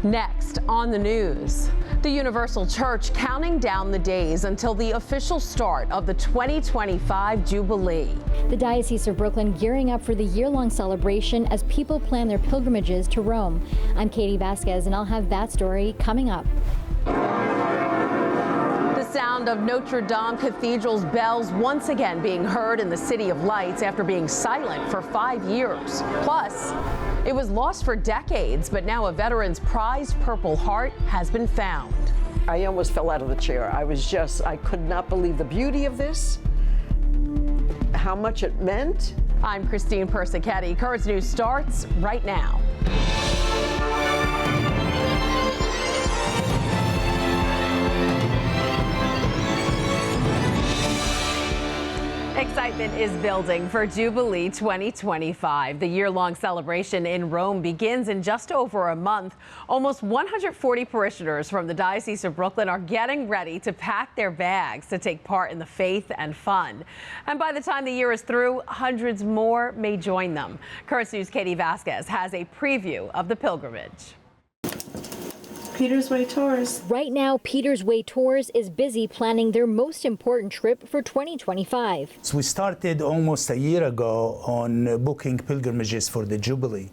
Next on the news, the Universal Church counting down the days until the official start of the 2025 Jubilee. The Diocese of Brooklyn gearing up for the year-long celebration as people plan their pilgrimages to Rome. I'm Katie Vasquez, and I'll have that story coming up. The sound of Notre Dame Cathedral's bells once again being heard in the City of Lights after being silent for 5 years. Plus, it was lost for decades, but now a veteran's prized Purple Heart has been found. I almost fell out of the chair. I could not believe the beauty of this, how much it meant. I'm Christine Persichetti. Currents News starts right now. Excitement is building for Jubilee 2025. The year-long celebration in Rome begins in just over a month. Almost 140 parishioners from the Diocese of Brooklyn are getting ready to pack their bags to take part in the faith and fun. And by the time the year is through, hundreds more may join them. Currents News' Katie Vasquez has a preview of the pilgrimage. Peter's Way Tours. Right now, Peter's Way Tours is busy planning their most important trip for 2025. So we started almost a year ago on booking pilgrimages for the Jubilee.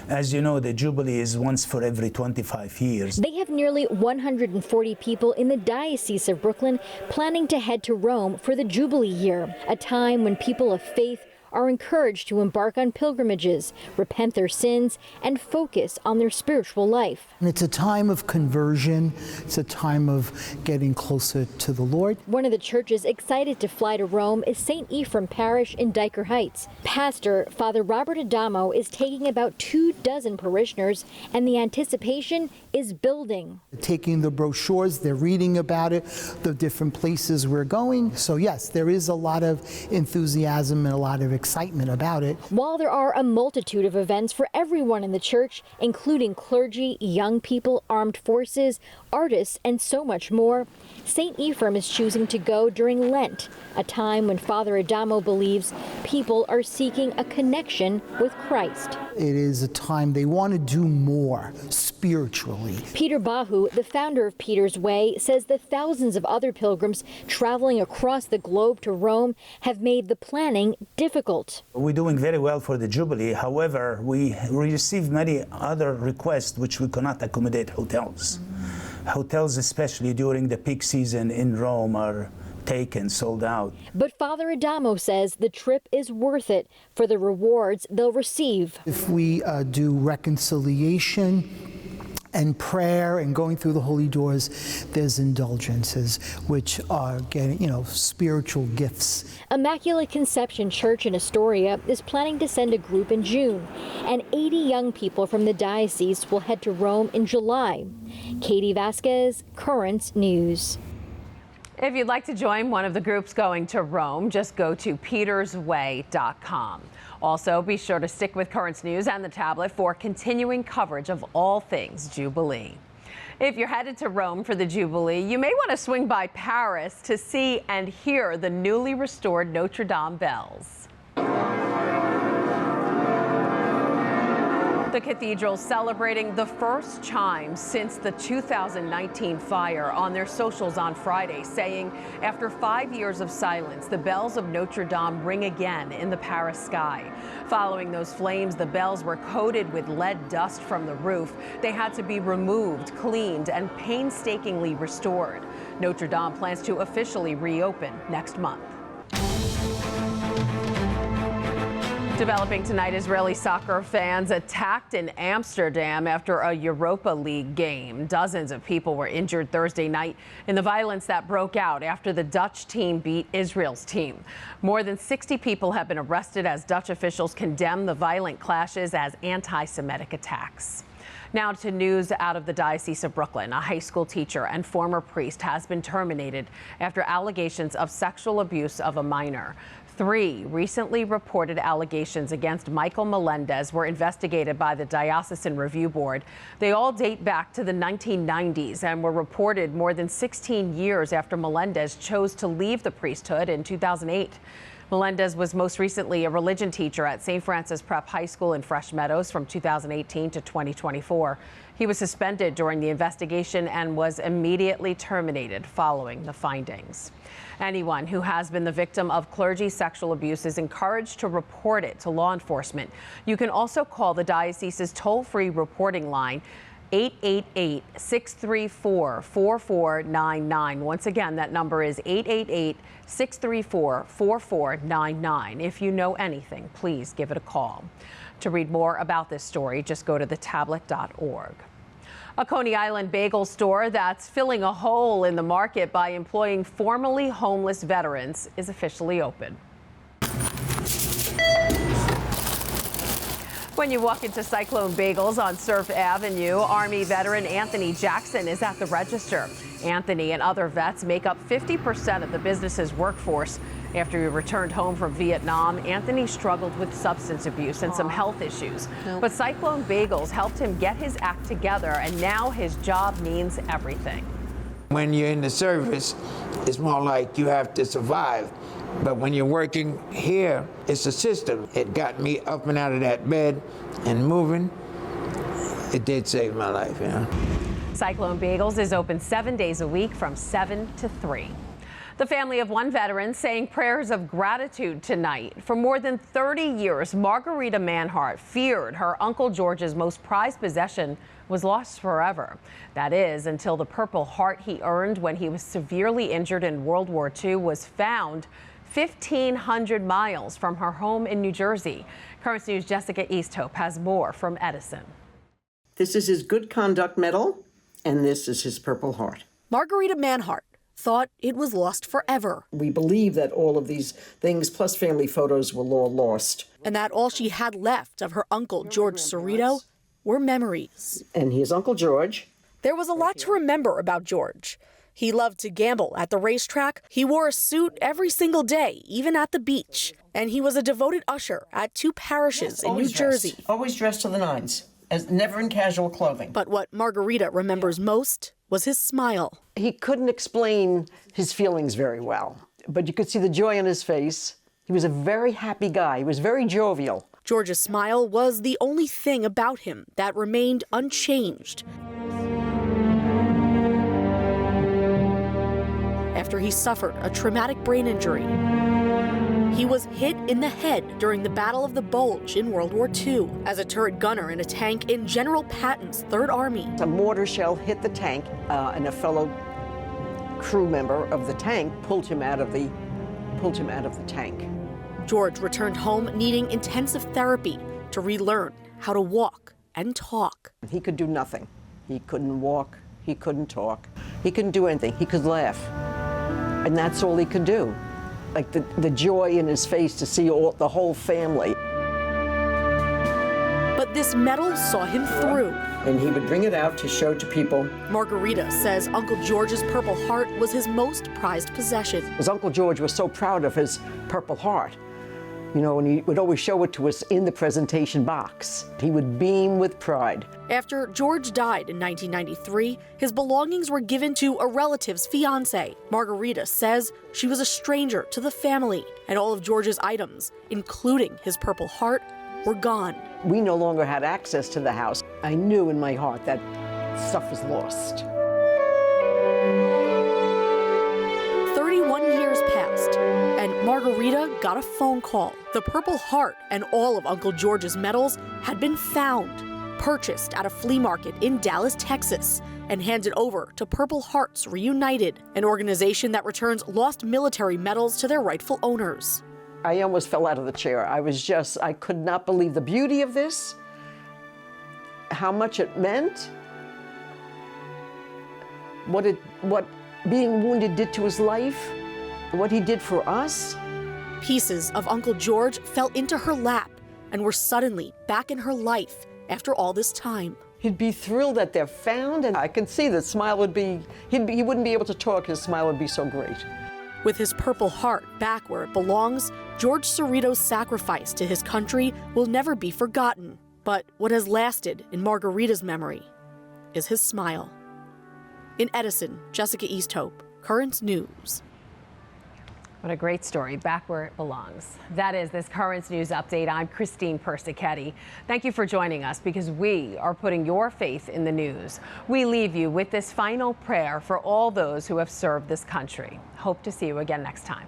As you know, the Jubilee is once for every 25 years. They have nearly 140 people in the Diocese of Brooklyn planning to head to Rome for the Jubilee year, a time when people of faith are encouraged to embark on pilgrimages, repent their sins, and focus on their spiritual life. And it's a time of conversion. It's a time of getting closer to the Lord. One of the churches excited to fly to Rome is St. Ephraim Parish in Diker Heights. Pastor Father Robert Adamo is taking about 24 parishioners, and the anticipation is building. Taking the brochures, they're reading about it, the different places we're going. So yes, there is a lot of enthusiasm and a lot of excitement about it. While there are a multitude of events for everyone in the church, including clergy, young people, armed forces, artists, and so much more, St. Ephraim is choosing to go during Lent, a time when Father Adamo believes people are seeking a connection with Christ. It is a time they want to do more spiritually. Peter Bahu, the founder of Peter's Way, says the thousands of other pilgrims traveling across the globe to Rome have made the planning difficult. We're doing very well for the Jubilee. However, we receive many other requests which we cannot accommodate hotels. Hotels, especially during the peak season in Rome, are taken, sold out. But Father Adamo says the trip is worth it for the rewards they'll receive. If we do reconciliation and prayer and going through the holy doors, there's indulgences, which are getting, spiritual gifts. Immaculate Conception Church in Astoria is planning to send a group in June, and 80 young people from the diocese will head to Rome in July. Katie Vasquez, Currents News. If you'd like to join one of the groups going to Rome, just go to petersway.com. Also, be sure to stick with Currents News and the tablet for continuing coverage of all things Jubilee. If you're headed to Rome for the Jubilee, you may want to swing by Paris to see and hear the newly restored Notre Dame bells. The cathedral celebrating the first chimes since the 2019 fire on their socials on Friday, saying after 5 years of silence, the bells of Notre Dame ring again in the Paris sky. Following those flames, the bells were coated with lead dust from the roof. They had to be removed, cleaned, and painstakingly restored. Notre Dame plans to officially reopen next month. Developing tonight, Israeli soccer fans attacked in Amsterdam after a Europa League game. Dozens of people were injured Thursday night in the violence that broke out after the Dutch team beat Israel's team. More than 60 people have been arrested as Dutch officials condemn the violent clashes as anti-Semitic attacks. Now to news out of the Diocese of Brooklyn. A high school teacher and former priest has been terminated after allegations of sexual abuse of a minor. 3 recently reported allegations against Michael Melendez were investigated by the Diocesan Review Board. They all date back to the 1990s and were reported more than 16 years after Melendez chose to leave the priesthood in 2008. Melendez was most recently a religion teacher at St. Francis Prep High School in Fresh Meadows from 2018 to 2024. He was suspended during the investigation and was immediately terminated following the findings. Anyone who has been the victim of clergy sexual abuse is encouraged to report it to law enforcement. You can also call the diocese's toll-free reporting line, 888-634-4499. Once again, that number is 888-634-4499. If you know anything, please give it a call. To read more about this story, just go to thetablet.org. A Coney Island bagel store that's filling a hole in the market by employing formerly homeless veterans is officially open. When you walk into Cyclone Bagels on Surf Avenue, Army veteran Anthony Jackson is at the register. Anthony and other vets make up 50% of the business's workforce. After he returned home from Vietnam, Anthony struggled with substance abuse and some health issues. But Cyclone Bagels helped him get his act together, and now his job means everything. When you're in the service, it's more like you have to survive. But when you're working here, it's a system. It got me up and out of that bed and moving. It did save my life, you know. Cyclone Bagels is open 7 days a week from 7 to 3. The family of one veteran saying prayers of gratitude tonight. For more than 30 years, Margarita Manhart feared her Uncle George's most prized possession was lost forever. That is, until the Purple Heart he earned when he was severely injured in World War II was found 1,500 miles from her home in New Jersey. Current News' Jessica Easthope has more from Edison. This is his Good Conduct Medal, and this is his Purple Heart. Margarita Manhart thought it was lost forever. We believe that all of these things, plus family photos, were all lost. And that all she had left of her uncle, George Cerrito, were memories. And here's Uncle George. There was a lot to remember about George. He loved to gamble at the racetrack. He wore a suit every single day, even at the beach. And he was a devoted usher at 2 parishes in New Jersey. Always dressed to the nines, never in casual clothing. But what Margarita remembers most was his smile. He couldn't explain his feelings very well, but you could see the joy on his face. He was a very happy guy. He was very jovial. George's smile was the only thing about him that remained unchanged. After he suffered a traumatic brain injury, he was hit in the head during the Battle of the Bulge in World War II as a turret gunner in a tank in General Patton's 3rd Army. A mortar shell hit the tank, and a fellow crew member of the tank pulled him out of the tank. George returned home needing intensive therapy to relearn how to walk and talk. He could do nothing. He couldn't walk. He couldn't talk. He couldn't do anything. He could laugh. And that's all he could do. Like the joy in his face to see the whole family. But this medal saw him through. And he would bring it out to show to people. Margarita says Uncle George's Purple Heart was his most prized possession. His Uncle George was so proud of his Purple Heart. You know, and he would always show it to us in the presentation box. He would beam with pride. After George died in 1993, his belongings were given to a relative's fiancé. Margarita says she was a stranger to the family, and all of George's items, including his Purple Heart, were gone. We no longer had access to the house. I knew in my heart that stuff was lost. 31 years passed, and Margarita got a phone call. The Purple Heart and all of Uncle George's medals had been found, purchased at a flea market in Dallas, Texas, and handed over to Purple Hearts Reunited, an organization that returns lost military medals to their rightful owners. I almost fell out of the chair. I could not believe the beauty of this, how much it meant, what being wounded did to his life, what he did for us. Pieces of Uncle George fell into her lap and were suddenly back in her life after all this time. He'd be thrilled that they're found, and I can see the smile would be, he wouldn't be able to talk, his smile would be so great. With his Purple Heart back where it belongs, George Cerrito's sacrifice to his country will never be forgotten. But what has lasted in Margarita's memory is his smile. In Edison, Jessica Easthope, Current News. What a great story, back where it belongs. That is this Currents News Update. I'm Christine Persichetti. Thank you for joining us because we are putting your faith in the news. We leave you with this final prayer for all those who have served this country. Hope to see you again next time.